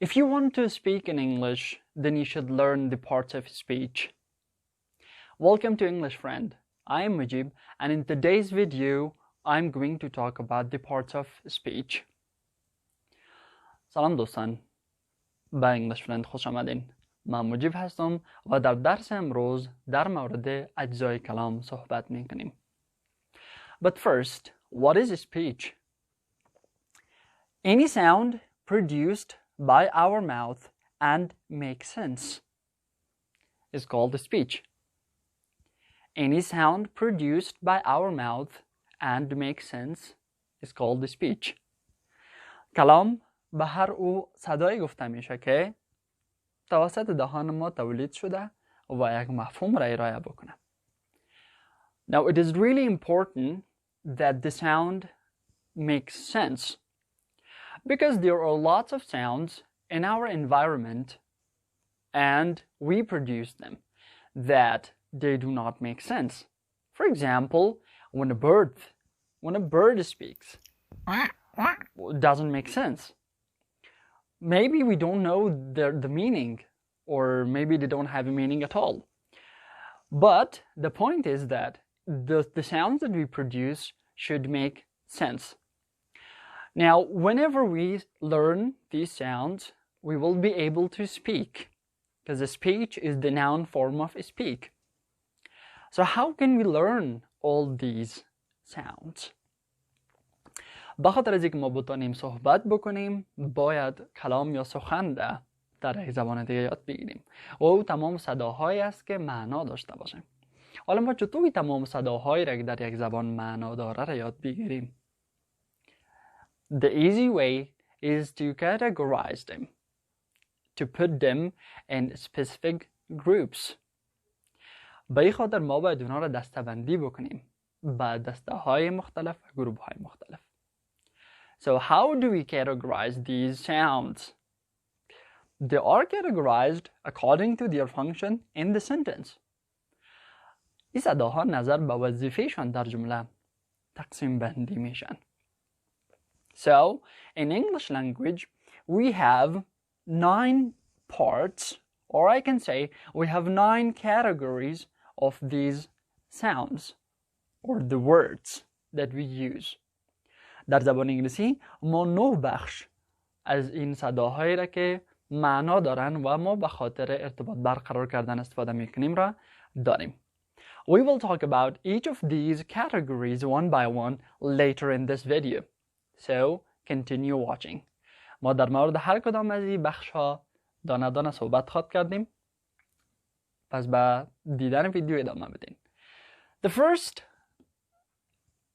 If you want to speak in English, then you should learn the parts of speech. Welcome to English Friend. I am Mujib, and in today's video, I'm going to talk about the parts of speech. سلام دوستان، به انگلیش فرند خوش آمدین. من مجیب هستم و در درس امروز در مورد اجزای کلام صحبت می کنیم. But first, what is speech? Any sound produced by our mouth and makes sense is called speech. Any sound produced by our mouth and makes sense is called speech. کلام به هر او صدایی گفته میشه که توسط دهان ما تولید شده و یک مفهوم را ارائه بکنه. Now it is really important that the sound makes sense because there are lots of sounds in our environment and we produce them that they do not make sense. For example, when a bird speaks, it doesn't make sense. Maybe we don't know the meaning, or maybe they don't have a meaning at all. But the point is that the sounds that we produce should make sense. Now, whenever we learn these sounds, we will be able to speak, because the speech is the noun form of speak. So how can we learn all these sounds? به خاطر از اینکه ما بتونیم صحبت بکنیم باید کلام یا سخن در یک زبان دیگه یاد بگیریم و او تمام صداهایی است که معنا داشته باشه. حالا ما چطوری تمام صداهایی را که در یک زبان معنا داره را یاد بگیریم؟ The easy way is to categorize them, to put them in specific groups. به این خاطر ما باید اونها را دسته‌بندی بکنیم به دسته‌های مختلف و گروه‌های مختلف. So how do we categorize these sounds? They are categorized according to their function in the sentence. این صداها نظر به وظیفه‌شان در جمله تقسیم بندی میشن. So in English language we have 9 parts, or I can say we have 9 categories of these sounds or the words that we use. در زبان انگلیسی ما 9 بخش از این صداهایی را که معنا دارن و ما به خاطر ارتباط برقرار کردن استفاده میکنیم را داریم. We will talk about each of these categories one by one later in this video. So continue watching. ما در مورد هر کدام از این بخش ها دانه دانه صحبت خواهد کردیم. پس به دیدن ویدیو ادامه بدین. The first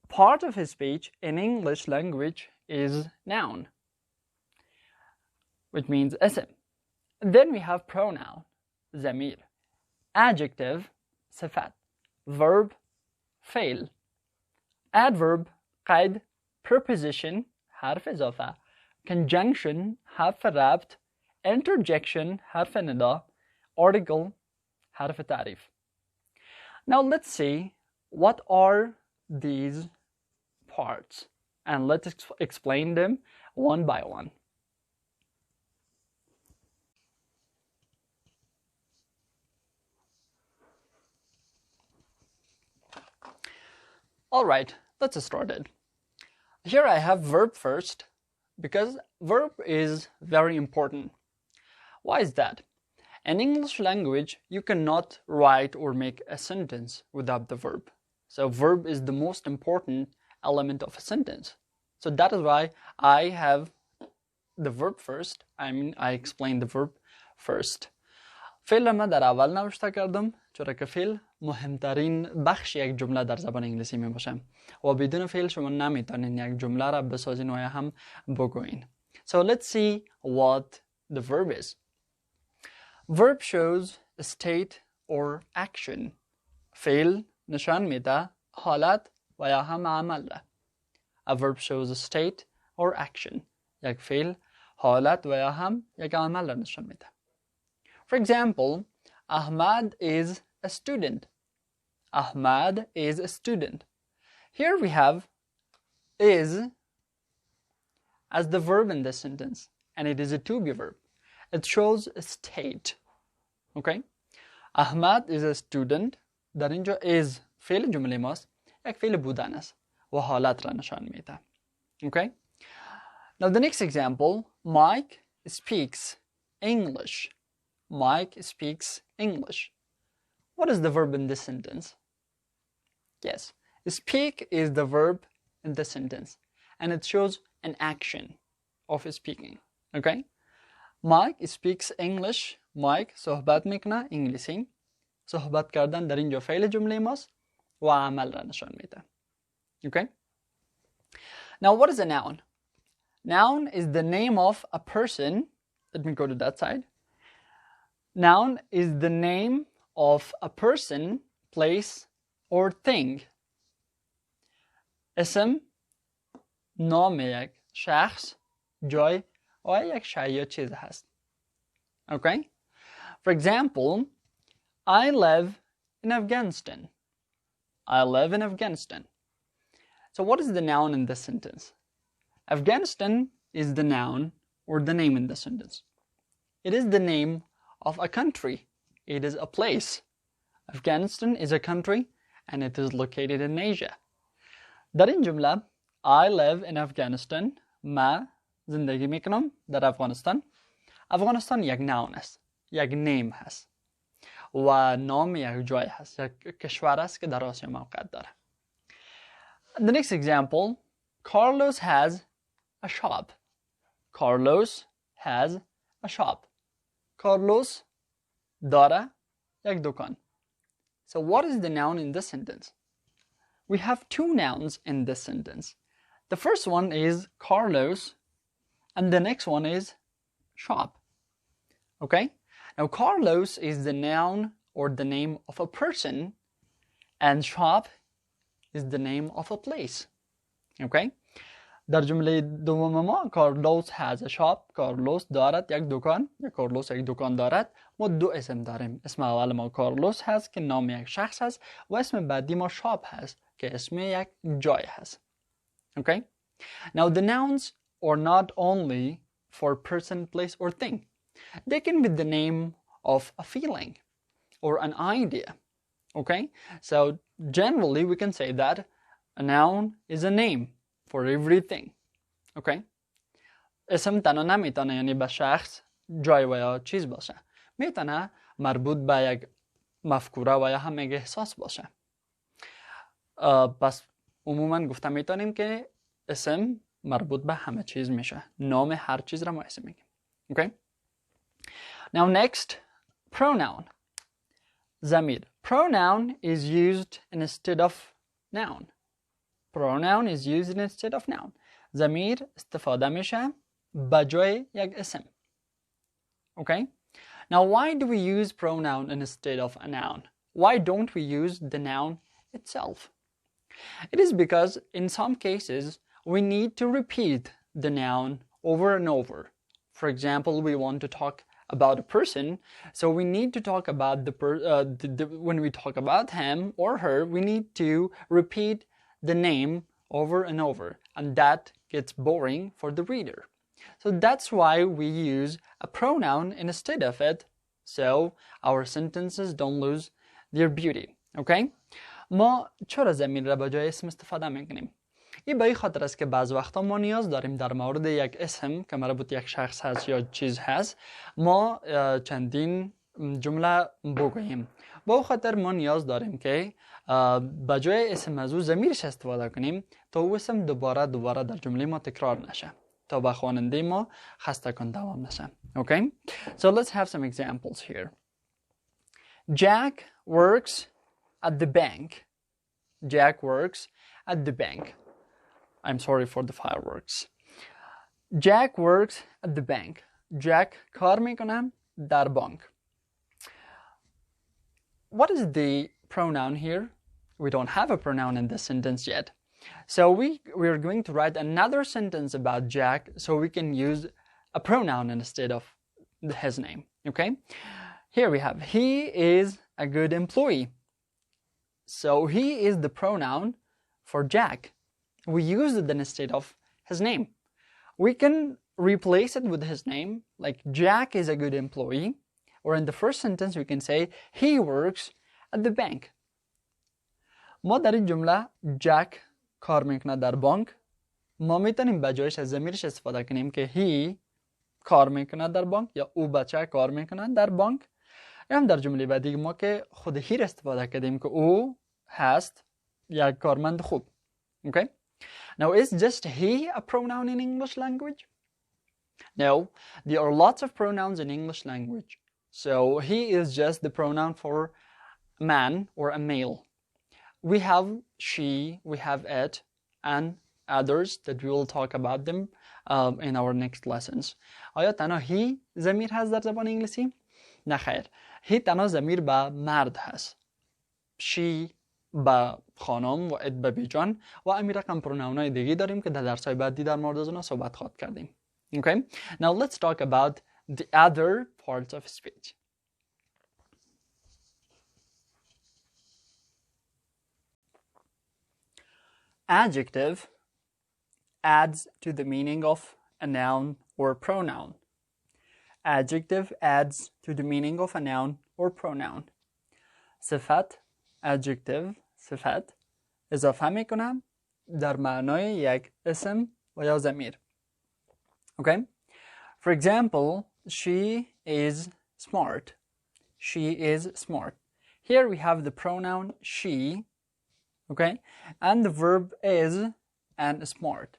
part of his speech in English language is noun, which means اسم. Then we have pronoun, ضمیر. Adjective, صفت. Verb, فعل. Adverb, قید. Preposition, حرف اضافه. Conjunction, حرف ربط. Interjection, حرف ندا. Article, حرف تعریف. Now let's see what are these parts and let's explain them one by one. Alright, let's start it. Here I have verb first because verb is very important. Why is that? In English language, you cannot write or make a sentence without the verb. So verb is the most important element of a sentence. So that is why I have the verb first. I explain the verb first. فعل ما در اول نوشته کردم چرا که فعل مهمترین بخش یک جمله در زبان انگلیسی می باشه و بدون فعل شما نمیتونین یک جمله را بسازین و هم بگوین. So let's see what the verb is. Verb shows a state or action. فعل نشان میده حالت و یا هم عمل را. A verb shows a state or action. یک فعل حالت و یا هم یک عمل را نشان میده. For example, Ahmad is a student. Ahmad is a student. Here we have is as the verb in this sentence, and it is a to be verb. it shows a state. Okay? Ahmad is a student. در اینجا is فعل جمله ماست، یک فعل بودن است و حالت را نشان میده. Okay? Now the next example, Mike speaks English. Mike speaks English. What is the verb in this sentence? Yes, speak is the verb in this sentence, and it shows an action of speaking. Okay? Mike speaks English. Mike صحبت میکنه انگلیسی. صحبت کردن در اینجا فعل جمله ماست و عمل را نشان میده. Okay? Now what is a noun? Noun is the name of a person. Let me go to that side. Noun is the name of a person, place, or thing. اسم نام یک شخص، جای و یک شی یا چیز هست. Okay? For example, I live in Afghanistan. I live in Afghanistan. So what is the noun in this sentence? Afghanistan is the noun or the name in the sentence. It is the name of a country. It is a place. Afghanistan is a country and it is located in Asia. در این جمله I live in Afghanistan. ما زندگی میکنم در افغانستان. افغانستان یک noun است. یک name هست. و نام یک جای هست. یک کشور است که در آسیا موقعیت داره. The next example, Carlos has a shop. Carlos has a shop. Carlos داره یک دکان. So what is the noun in this sentence? We have two nouns in this sentence. The first one is Carlos and the next one is shop. Okay? Now Carlos is the noun or the name of a person and shop is the name of a place. Okay? در جمله دوم ما Carlos has a shop. Carlos دارد یک دکان. یا Carlos یک دکان دارد. ما دو اسم داریم. اسم اول ما Carlos هست که نام یک شخص هست و اسم بعدی ما shop هست که اسم یک جای هست. Okay? Now the nouns are not only for person, place or thing. They can be the name of a feeling or an idea. Okay? So generally we can say that a noun is a name for everything. Okay? اسم تنها نمیتونه یعنی به شخص، جای و یا چیز باشه. میتونه مربوط به یک مفکوره و یا هم یک احساس باشه. پس عموما گفته میتونیم که اسم مربوط به همه چیز میشه. نام هر چیز را ما اسم میگیم. Okay? Now next, pronoun. ضمیر. Pronoun is used instead of noun. Pronoun is used instead of noun. ضمیر استفاده میشه به جای یک اسم. Okay? Now why do we use pronoun instead of a noun? Why don't we use the noun itself? It is because in some cases we need to repeat the noun over and over. For example, we want to talk about a person, so we need to talk about when we talk about him or her, we need to repeat the name over and over, and that gets boring for the reader. So that's why we use a pronoun instead of it, so our sentences don't lose their beauty. Okay? ما چرا ضمیر را به جای اسم استفاده میکنیم؟ این به این خاطر است که بعض وقتا ما نیاز داریم در مورد یک اسم که مربوط یک شخص هست یا چیز هست ما چندین جمله بگوییم. با خاطر ما نیاز داریم که به جای اسم از او ضمیرش استفاده کنیم تا او اسم دوباره در جمله ما تکرار نشه، تا به خواننده ما خسته کن دوام نشه. Okay? So let's have some examples here. Jack works at the bank. Jack works at the bank. I'm sorry for the fireworks. Jack works at the bank. Jack کار میکنه در بانک. What is the pronoun here? We don't have a pronoun in this sentence yet. So we're going to write another sentence about Jack so we can use a pronoun instead of his name. Okay? Here we have, he is a good employee. So he is the pronoun for Jack. We use it instead of his name. We can replace it with his name, like Jack is a good employee, or in the first sentence we can say he works at the bank. ما در این جمله جک کار میکنه در بانک. ما میتونیم بجایش از ضمیرش استفاده کنیم که he کار میکنه در بانک یا او بچه کار میکنه در بانک. یا هم در جمله بعدی ما که خود he استفاده کردیم که او هست یک کارمند خوب. Okay? Now, is just he a pronoun in English language? No, there are lots of pronouns in English language. So he is just the pronoun for a man or a male. We have she, we have it, and others that we will talk about them in our next lessons. آیا تنها he ضمیر هست در زبان انگلیسی؟ نه خیر. he تنها ضمیر به مرد هست. she به خانم و it به بیجان و همین رقم پروناونای دیگه داریم که در درس‌های بعدی در مورد از اونها صحبت خواهد کردیم. Okay? Now let's talk about the other parts of speech. Adjective adds to the meaning of a noun or pronoun. Adjective adds to the meaning of a noun or pronoun. صفت adjective صفت اضافه میکنم در معنای یک اسم و یا ضمیر. Okay? For example, she is smart. She is smart. Here we have the pronoun she, okay? And the verb is and smart.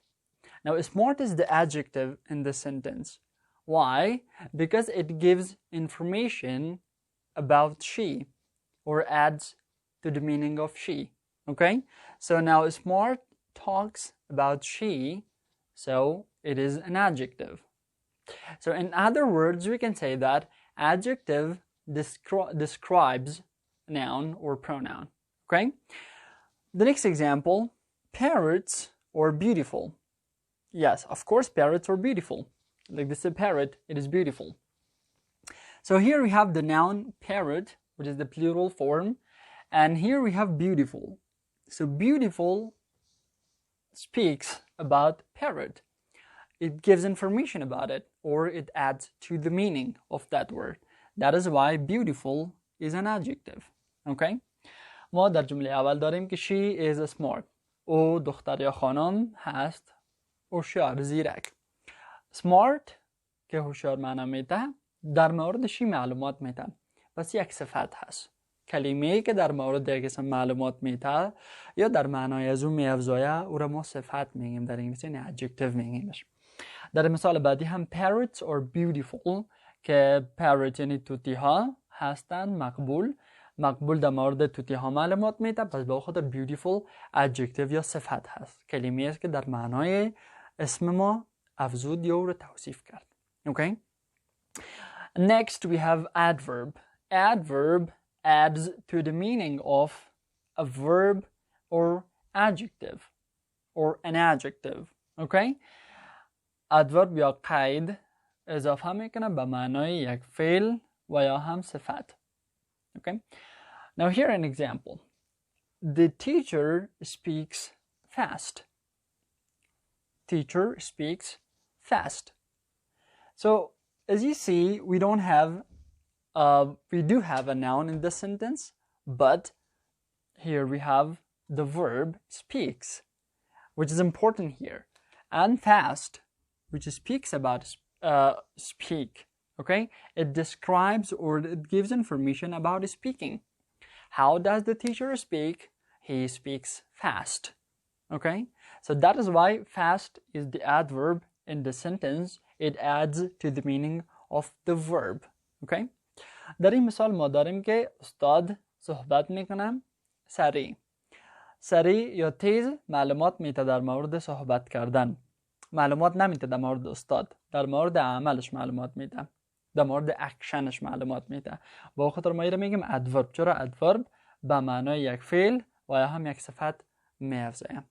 Now, smart is the adjective in this sentence. Why? Because it gives information about she or adds to the meaning of she. Okay? So now smart talks about she, so it is an adjective. So in other words, we can say that adjective describes noun or pronoun. Okay? The next example, parrots are beautiful. Yes, of course, parrots are beautiful. Like this is a parrot, it is beautiful. So here we have the noun parrot, which is the plural form, and here we have beautiful. So beautiful speaks about parrot. It gives information about it, or it adds to the meaning of that word. That is why beautiful is an adjective. Okay? ما در جمله اول داریم که she is smart. او دختر یا خانم هست هوشیار زیرک. smart که هوشیار معنی میده در مورد she معلومات میده. پس یک صفت هست. کلمه‌ای که در مورد یک اسم معلومات میده یا در معنای از اون میافزایه او را ما صفت میگیم، در انگلیسی یعنی adjective میگیمش. در مثال بعدی هم parrots are beautiful که parrot یعنی توتی ها هستن مقبول در مورد توتی ها معلومات میده، پس به خاطر beautiful adjective یا صفت هست، کلمه‌ای است که در معنای اسم ما افزود یا او را توصیف کرد. Okay? Next we have adverb. Adverb adds to the meaning of a verb or adjective or an adjective. Okay? adverb یا قید اضافه میکنه به معنای یک فعل و یا هم صفت. Okay? Now here an example. The teacher speaks fast. Teacher speaks fast. So as you see, we do have a noun in this sentence, but here we have the verb speaks, which is important here, and fast, which speaks about speak. Okay, it describes or it gives information about speaking. How does the teacher speak? He speaks fast. Okay, so that is why fast is the adverb in the sentence. It adds to the meaning of the verb. Okay. در این مثال ما داریم که استاد صحبت میکنه سریع یا تیز معلومات میده در مورد صحبت کردن. معلومات نمیده در مورد استاد، در مورد عملش معلومات میده، در مورد اکشنش معلومات میده. با خاطر ما اینو میگیم ادورب. چرا ادورب؟ به معنای یک فعل و یا هم یک صفت میافزایه.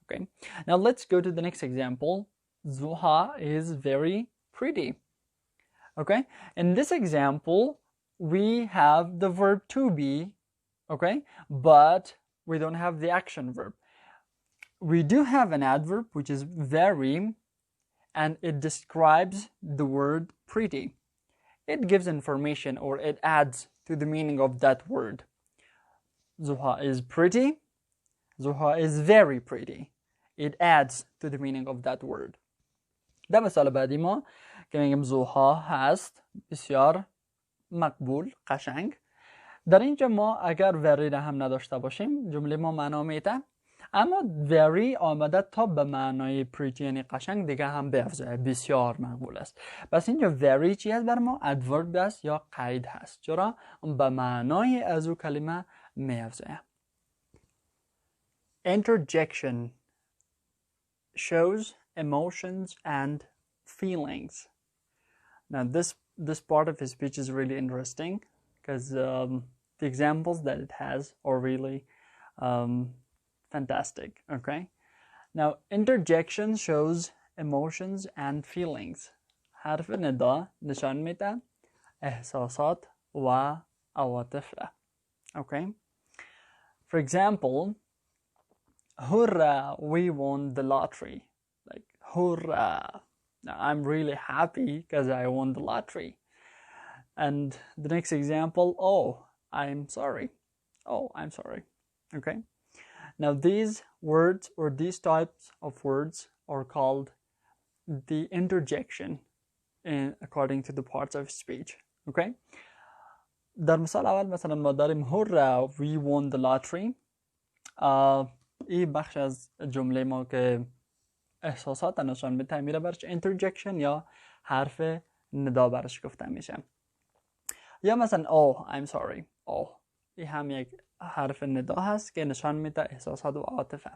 Okay. Now let's go to the next example. Zuha is very pretty. Okay. In this example, we have the verb to be, okay, but we don't have the action verb. We do have an adverb, which is very, and it describes the word pretty. It gives information or it adds to the meaning of that word. Zuha is pretty. Zuha is very pretty. It adds to the meaning of that word. در مثال بعدی ما که میگیم زوها هست بسیار مقبول، قشنگ. در اینجا ما اگر very را هم نداشته باشیم جمله ما معنا میده، اما very آمده تا به معنای pretty یعنی قشنگ دیگه هم بافزایه، بسیار مقبول است. پس اینجا very چی هست بر ما؟ adverb است یا قید هست، چرا؟ به معنای از او کلمه میافزایه. Interjection shows emotions and feelings. Now this part of his speech is really interesting because the examples that it has are really fantastic. Okay, now interjection shows emotions and feelings. حرف ندا نشان میده احساسات و عواطف. Okay, for example, hurrah, we won the lottery. Like, hurrah, I'm really happy because I won the lottery. And the next example, oh, I'm sorry. Oh, I'm sorry. Okay. Now these words or these types of words are called the interjection according to the parts of speech. Okay. در مثال اول مثلا ما داریم hurrah, we won the lottery. این بخش از جمله ما که احساسات نشان میده میره برش interjection یا حرف ندا برش گفته میشه. یا مثلا oh I'm sorry. oh این هم یک حرف ندا هست که نشان میده احساسات و عاطفه.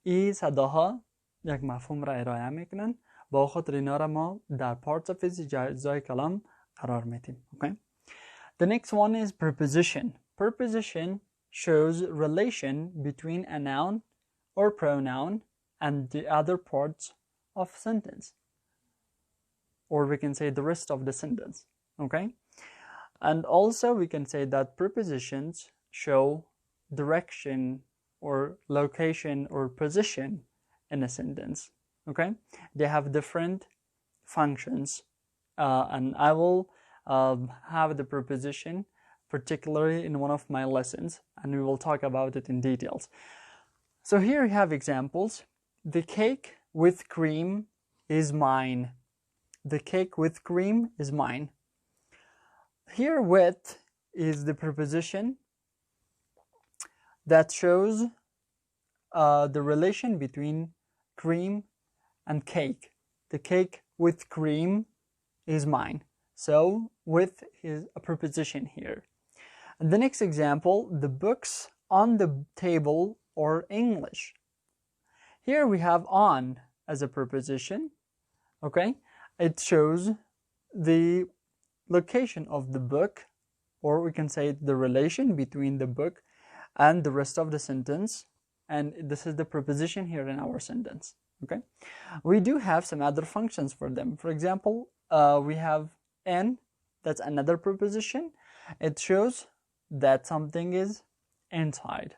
این صداها یک مفهوم را ارائه میکنن، با خاطر اینا را ما در parts of اجزای کلام قرار میدیم. Okay. The next one is preposition. Preposition shows relation between a noun or pronoun and the other parts of sentence, or we can say the rest of the sentence. Okay, and also we can say that prepositions show direction or location or position in a sentence. Okay, they have different functions, and I will have the preposition particularly in one of my lessons, and we will talk about it in details. So here we have examples. The cake with cream is mine. The cake with cream is mine. Here with is the preposition that shows the relation between cream and cake. The cake with cream is mine. So with is a preposition here. And the next example, the books on the table are English. Here we have on as a preposition. Okay, it shows the location of the book, or we can say the relation between the book and the rest of the sentence, and this is the preposition here in our sentence. Okay, we do have some other functions for them. For example, we have in, that's another preposition. It shows that something is inside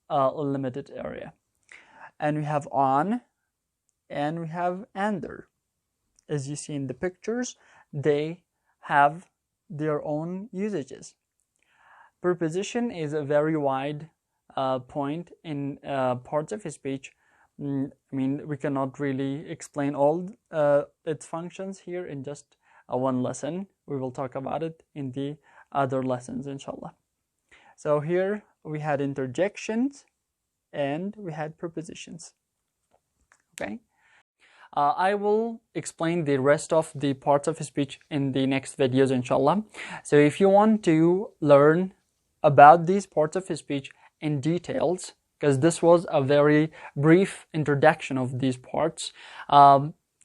a limited area. And we have on, and we have under. As you see in the pictures, they have their own usages. Preposition is a very wide point in parts of speech. I mean, we cannot really explain all its functions here in just one lesson. We will talk about it in the other lessons, inshallah. So here we had interjections and we had prepositions. Okay. I will explain the rest of the parts of speech in the next videos, inshallah. So if you want to learn about these parts of speech in details, because this was a very brief introduction of these parts,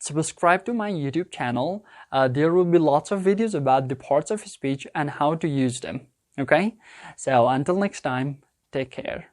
subscribe to my YouTube channel. There will be lots of videos about the parts of speech and how to use them. Okay, so until next time, take care.